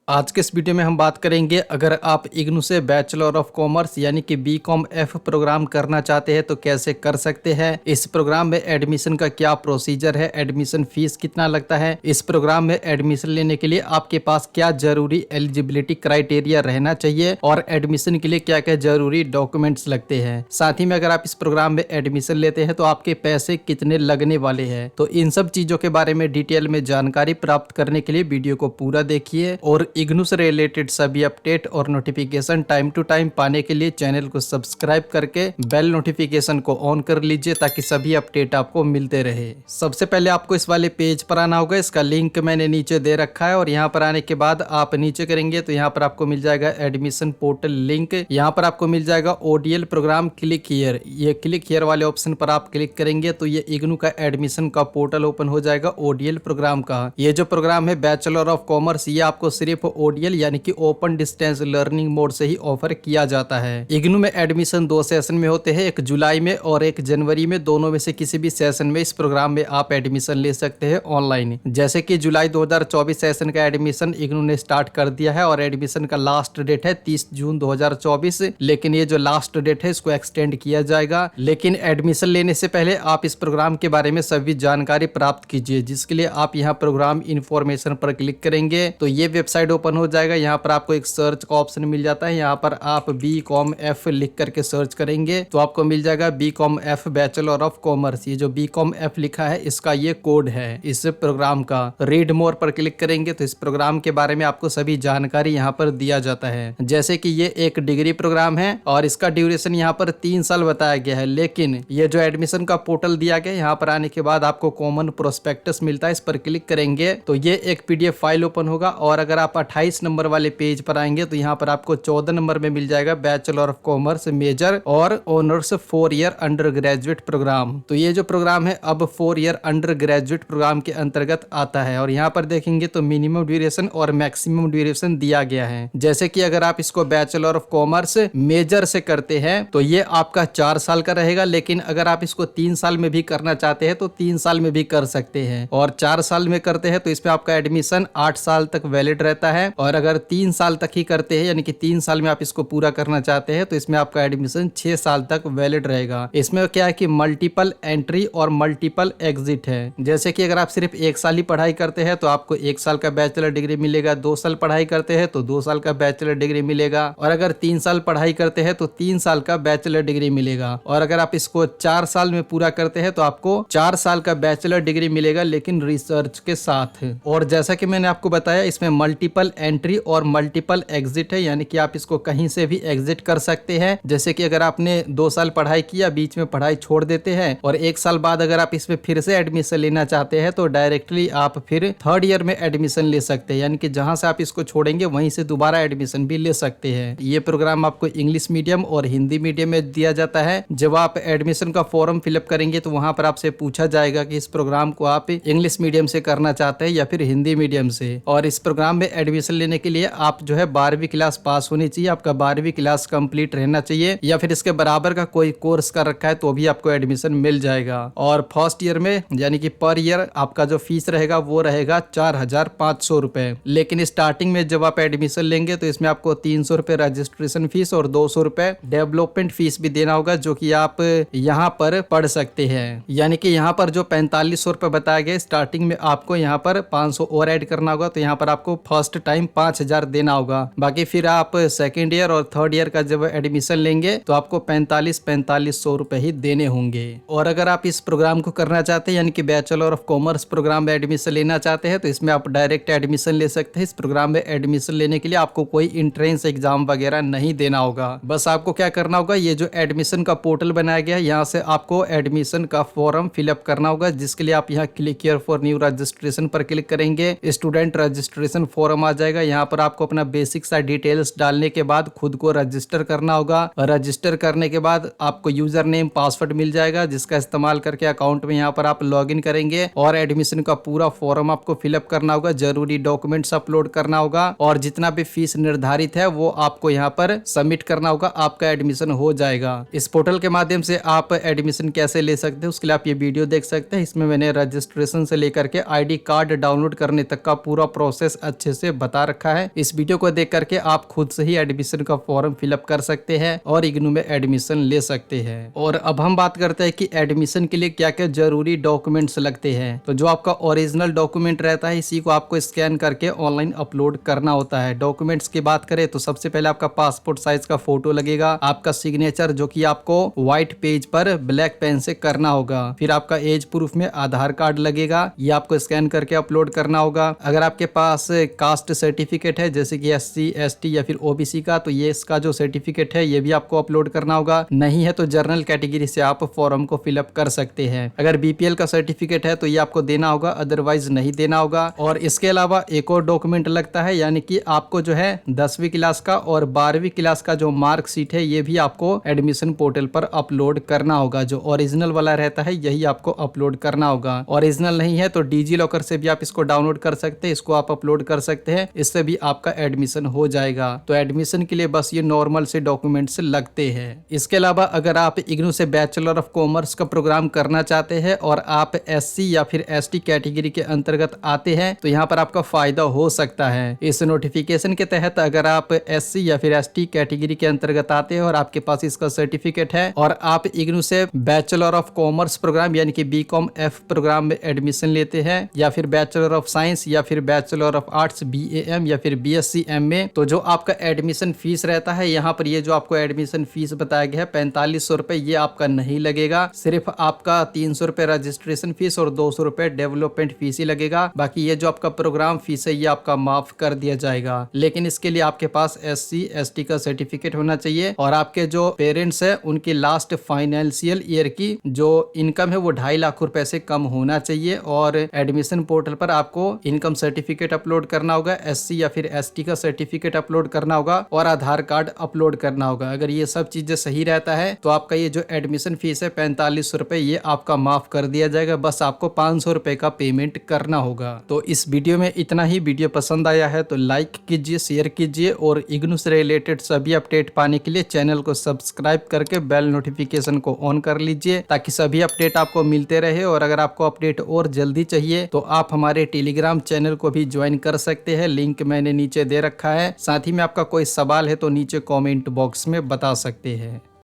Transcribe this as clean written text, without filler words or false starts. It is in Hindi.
आज के इस वीडियो में हम बात करेंगे, अगर आप इग्नू से बैचलर ऑफ कॉमर्स यानी कि बीकॉम एफ प्रोग्राम करना चाहते हैं तो कैसे कर सकते हैं। इस प्रोग्राम में एडमिशन का क्या प्रोसीजर है, एडमिशन फीस कितना लगता है, इस प्रोग्राम में एडमिशन लेने के लिए आपके पास क्या जरूरी एलिजिबिलिटी क्राइटेरिया रहना चाहिए और एडमिशन के लिए क्या क्या जरूरी डॉक्यूमेंट्स लगते हैं। साथ ही में अगर आप इस प्रोग्राम में एडमिशन लेते हैं तो आपके पैसे कितने लगने वाले हैं। तो इन सब चीजों के बारे में डिटेल में जानकारी प्राप्त करने के लिए वीडियो को पूरा देखिए और इग्नू से रिलेटेड सभी अपडेट और नोटिफिकेशन टाइम टू टाइम पाने के लिए चैनल को सब्सक्राइब करके बेल नोटिफिकेशन को ऑन कर लीजिए ताकि सभी अपडेट आपको मिलते रहे। सबसे पहले आपको इस वाले पेज पर आना होगा, इसका लिंक मैंने नीचे दे रखा है और यहाँ पर आने के बाद आप नीचे करेंगे तो यहाँ पर आपको मिल जाएगा एडमिशन पोर्टल लिंक। यहाँ पर आपको मिल जाएगा ओडीएल प्रोग्राम क्लिक हियर। ये क्लिक हियर वाले ऑप्शन पर आप क्लिक करेंगे तो ये इग्नू का एडमिशन का पोर्टल ओपन हो जाएगा ओडीएल प्रोग्राम का। ये जो प्रोग्राम है बैचलर ऑफ कॉमर्स, ये आपको सिर्फ ओडीएल यानी कि ओपन डिस्टेंस लर्निंग मोड से ही ऑफर किया जाता है। इग्नू में एडमिशन 2 सेशन में होते हैं, एक जुलाई में और एक जनवरी में। दोनों में से किसी भी सेशन में इस प्रोग्राम में आप एडमिशन ले सकते हैं ऑनलाइन। जैसे कि जुलाई 2024 सेशन का एडमिशन इग्नू ने स्टार्ट कर दिया है और एडमिशन का लास्ट डेट है 30 जून 2024, लेकिन ये जो लास्ट डेट है इसको एक्सटेंड किया जाएगा। लेकिन एडमिशन लेने से पहले आप इस प्रोग्राम के बारे में सभी जानकारी प्राप्त कीजिए, जिसके लिए आप यहाँ प्रोग्राम इन्फॉर्मेशन पर क्लिक करेंगे तो ये वेबसाइट ओपन हो जाएगा। यहाँ पर आपको एक सर्च का ऑप्शन मिल जाता है, यहाँ पर आप BCom-F लिख करके सर्च करेंगे तो आपको मिल जाएगा BCom-F बैचलर ऑफ कॉमर्स। ये जो BCom-F लिखा है इसका ये कोड है इस प्रोग्राम का। रीड मोर पर क्लिक करेंगे तो इस प्रोग्राम के बारे में आपको सभी जानकारी यहाँ पर दिया जाता है। जैसे कि ये एक डिग्री प्रोग्राम है और इसका ड्यूरेशन यहाँ पर 3 साल बताया गया है, लेकिन ये जो एडमिशन का पोर्टल दिया गया, यहाँ पर आने के बाद आपको कॉमन प्रोस्पेक्टस मिलता है। इस पर क्लिक करेंगे तो ये एक PDF फाइल ओपन होगा और अगर आप 28 नंबर वाले पेज पर आएंगे तो यहाँ पर आपको 14 नंबर में मिल जाएगा बैचलर ऑफ कॉमर्स मेजर और honours 4 year undergraduate programme. तो ये जो प्रोग्राम है अब 4 ईयर अंडर ग्रेजुएट प्रोग्राम के अंतर्गत आता है और यहाँ पर देखेंगे तो मिनिमम ड्यूरेशन और मैक्सिमम ड्यूरेशन दिया गया है। जैसे कि अगर आप इसको बैचलर ऑफ कॉमर्स मेजर से करते हैं तो ये आपका 4 साल का रहेगा, लेकिन अगर आप इसको 3 साल में भी करना चाहते हैं तो 3 साल में भी कर सकते हैं। और 4 साल में करते हैं तो इसमें आपका एडमिशन 8 साल तक वैलिड रहता है और अगर 3 साल तक ही करते हैं यानी कि 3 साल में आप इसको पूरा करना चाहते हैं तो इसमें आपका एडमिशन 6 साल तक वैलिड रहेगा। इसमें क्या है कि मल्टीपल एंट्री और मल्टीपल एग्जिट है। जैसे कि अगर आप सिर्फ 1 साल ही पढ़ाई करते हैं तो आपको 1 साल का बैचलर डिग्री मिलेगा, 2 साल पढ़ाई करते हैं तो 2 साल का बैचलर डिग्री मिलेगा और अगर 3 साल पढ़ाई करते हैं तो 3 साल का बैचलर डिग्री मिलेगा और अगर आप इसको 4 साल में पूरा करते हैं तो आपको 4 साल का बैचलर डिग्री मिलेगा, लेकिन रिसर्च के साथ। और जैसा कि मैंने आपको बताया इसमें मल्टीपल एंट्री और मल्टीपल एग्जिट है, यानी कि आप इसको कहीं से भी एग्जिट कर सकते हैं। जैसे कि अगर आपने 2 साल पढ़ाई किया, बीच में पढ़ाई छोड़ देते हैं और 1 साल बाद अगर आप इसमें फिर से एडमिशन लेना चाहते हैं तो डायरेक्टली आप फिर 3rd ईयर में एडमिशन ले सकते हैं, यानी कि जहां से आप इसको छोड़ेंगे वहीं से दोबारा एडमिशन भी ले सकते हैं। ये प्रोग्राम आपको इंग्लिश मीडियम और हिंदी मीडियम में दिया जाता है। जब आप एडमिशन का फॉर्म फिलअप करेंगे तो वहां पर आपसे पूछा जाएगा कि इस प्रोग्राम को आप इंग्लिश मीडियम से करना चाहते हैं या फिर हिंदी मीडियम से। और इस प्रोग्राम में एडमिशन लेने के लिए आप जो है 12वीं क्लास पास होनी चाहिए, आपका 12वीं क्लास कंप्लीट रहना चाहिए या फिर इसके बराबर का कोई कोर्स कर रखा है तो भी आपको एडमिशन मिल जाएगा। और फर्स्ट ईयर में यानी कि पर ईयर आपका जो फीस रहेगा वो रहेगा 4500 रुपए। लेकिन स्टार्टिंग में जब आप एडमिशन लेंगे तो इसमें आपको 300 रुपए रजिस्ट्रेशन फीस और 200 रुपए डेवलपमेंट फीस भी देना होगा, जो कि आप यहाँ पर पढ़ सकते हैं। यानी कि यहाँ पर जो 4500 रुपए बताया गया स्टार्टिंग में, आपको यहाँ पर 500 और ऐड करना होगा तो यहाँ पर आपको फर्स्ट टाइम 5000 देना होगा। बाकी फिर आप 2nd ईयर और 3rd ईयर का जब एडमिशन लेंगे तो आपको 4500 रुपए ही देने होंगे। और अगर आप इस प्रोग्राम को करना चाहते हैं यानी कि बैचलर ऑफ कॉमर्स प्रोग्राम में एडमिशन लेना चाहते हैं तो इसमें आप डायरेक्ट एडमिशन ले सकते हैं। इस प्रोग्राम में एडमिशन लेने के लिए आपको कोई एंट्रेंस एग्जाम वगैरह नहीं देना होगा। बस आपको क्या करना होगा, ये जो एडमिशन का पोर्टल बनाया गया है यहाँ से आपको एडमिशन का फॉर्म फिलअप करना होगा, जिसके लिए आप यहाँ click here for new registration पर क्लिक करेंगे। स्टूडेंट रजिस्ट्रेशन फॉर्म आ जाएगा। यहाँ पर आपको अपना बेसिक सा डिटेल्स डालने के बाद खुद को रजिस्टर करना होगा। रजिस्टर करने के बाद आपको यूजर नेम पासवर्ड मिल जाएगा, जिसका इस्तेमाल करके अकाउंट में यहाँ पर आप लॉगिन करेंगे और एडमिशन का पूरा फॉर्म आपको फिलअप करना होगा, जरूरी डॉक्यूमेंट्स अपलोड करना होगा और जितना भी फीस निर्धारित है वो आपको यहाँ पर सबमिट करना होगा। आपका एडमिशन हो जाएगा। इस पोर्टल के माध्यम से आप एडमिशन कैसे ले सकते हैं उसके लिए आप ये वीडियो देख सकते हैं। इसमें मैंने रजिस्ट्रेशन से लेकर के ID कार्ड डाउनलोड करने तक का पूरा प्रोसेस अच्छे से में बता रखा है। इस वीडियो को देख करके आप खुद से ही एडमिशन का फॉर्म फिलअप कर सकते हैं और इग्नू में एडमिशन ले सकते हैं। और अब हम बात करते हैं कि एडमिशन के लिए क्या क्या जरूरी डॉक्यूमेंट्स लगते हैं। तो जो आपका ओरिजिनल डॉक्यूमेंट रहता है इसी को आपको स्कैन करके ऑनलाइन अपलोड करना होता है। डॉक्यूमेंट्स की बात करें तो सबसे पहले आपका पासपोर्ट साइज का फोटो लगेगा, आपका सिग्नेचर जो कि आपको व्हाइट पेज पर ब्लैक पेन से करना होगा, फिर आपका एज प्रूफ में आधार कार्ड लगेगा, ये आपको स्कैन करके अपलोड करना होगा। अगर आपके पास कास्ट सर्टिफिकेट है जैसे कि SC ST या फिर OBC का, तो ये इसका जो सर्टिफिकेट है ये भी आपको अपलोड करना होगा। नहीं है तो जनरल कैटेगरी से आप फॉर्म को फिलअप कर सकते हैं। अगर BPL का सर्टिफिकेट है तो ये आपको देना होगा, अदरवाइज नहीं देना होगा। और इसके अलावा एक और डॉक्यूमेंट लगता है, यानी कि आपको जो है 10वीं क्लास का और 12वीं क्लास का जो मार्कशीट है ये भी आपको एडमिशन पोर्टल पर अपलोड करना होगा। जो ओरिजिनल वाला रहता है यही आपको अपलोड करना होगा। ओरिजिनल नहीं है तो डिजी लॉकर से भी आप इसको डाउनलोड कर सकते हैं, इसको आप अपलोड कर सकते हैं, इससे भी आपका एडमिशन हो जाएगा। तो एडमिशन के लिए बस ये नॉर्मल से डॉक्यूमेंट्स लगते हैं। इसके अलावा अगर आप इग्नू से बैचलर ऑफ कॉमर्स का प्रोग्राम करना चाहते हैं और आप SC या फिर ST कैटेगरी के अंतर्गत आते हैं तो यहाँ पर आपका फायदा हो सकता है। इस नोटिफिकेशन के तहत अगर आप SC या फिर ST कैटेगरी के अंतर्गत आते हैं और आपके पास इसका सर्टिफिकेट है और आप इग्नू से बैचलर ऑफ कॉमर्स प्रोग्राम यानी कि BCom F प्रोग्राम में एडमिशन लेते हैं या फिर बैचलर ऑफ साइंस या फिर बैचलर ऑफ आर्ट्स BAM या फिर BSc M में, तो जो आपका एडमिशन फीस रहता है यहाँ पर ये जो आपको एडमिशन फीस बताया गया है 4500 रुपए, ये आपका नहीं लगेगा। सिर्फ आपका 300 रुपए रजिस्ट्रेशन फीस और 200 रुपए डेवलपमेंट फीस ही लगेगा। बाकी ये जो आपका प्रोग्राम फीस है ये आपका माफ कर दिया जाएगा। लेकिन इसके लिए आपके पास SC ST का सर्टिफिकेट होना चाहिए और आपके जो पेरेंट्स है उनकी लास्ट फाइनेंशियल ईयर की जो इनकम है वो 2.5 लाख रुपए से कम होना चाहिए। और एडमिशन पोर्टल पर आपको इनकम सर्टिफिकेट अपलोड करना होगा, SC या फिर ST का सर्टिफिकेट अपलोड करना होगा और आधार कार्ड अपलोड करना होगा। अगर ये सब चीजें सही रहता है तो आपका ये जो एडमिशन फीस है 4500 रुपए ये आपका माफ कर दिया जाएगा। बस आपको 500 रुपए का पेमेंट करना होगा। तो इस वीडियो में इतना ही। वीडियो पसंद आया है तो लाइक कीजिए, शेयर कीजिए और इग्नू से रिलेटेड सभी अपडेट पाने के लिए चैनल को सब्सक्राइब करके बेल नोटिफिकेशन को ऑन कर लीजिए ताकि सभी अपडेट आपको मिलते रहे। और अगर आपको अपडेट और जल्दी चाहिए तो आप हमारे टेलीग्राम चैनल को भी ज्वाइन कर सकते हैं, लिंक मैंने नीचे दे रखा है। साथ ही में आपका कोई सवाल है तो नीचे कमेंट बॉक्स में बता सकते हैं।